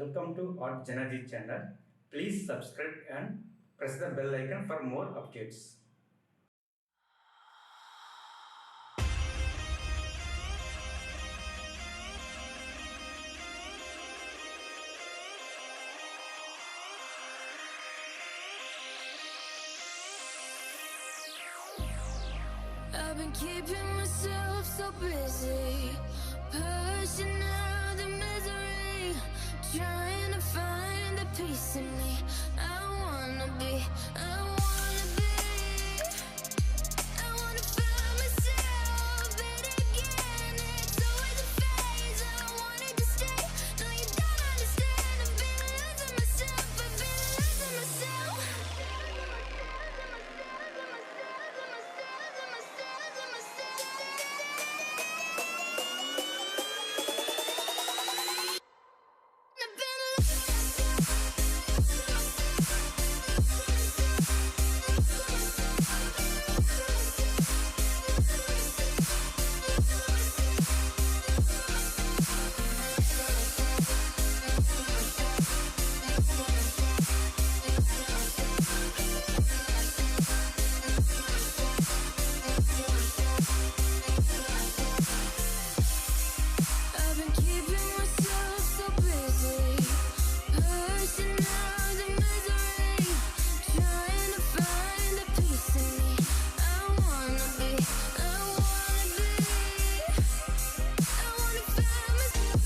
Welcome to artjanag channel. Please subscribe and press the bell icon for more updates. I've been keeping myself so busy, pushing out the misery, trying to find the peace in me. I wanna be, I wanna be, I wanna find myself, but again, it's always a phase. I wanted to stay, no you don't understand. I've been losing myself, I've been losing myself. I've been keeping myself so busy, pushing out the misery, trying to find the peace in me. I wanna be, I wanna be, I wanna find myself.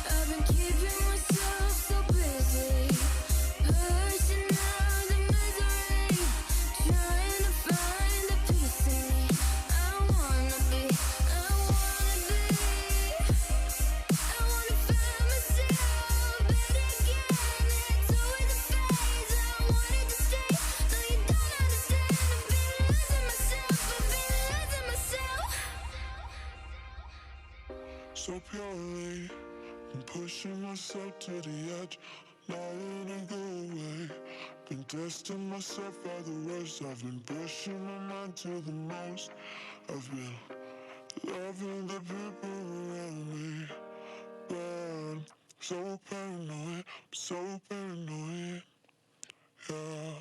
I've been keeping myself so busy, pushing out the misery, trying to find the peace in me. I wanna be, I wanna be, I wanna find myself, but again, it's always a phase. I wanted to stay, no you don't understand. I've been losing myself, I've been losing myself. So purely, I'm pushing myself to the edge, not wanna go away. Been testing myself for the worst. I've been pushing my mind to the most. I've been loving the people around me, but I'm so paranoid, yeah.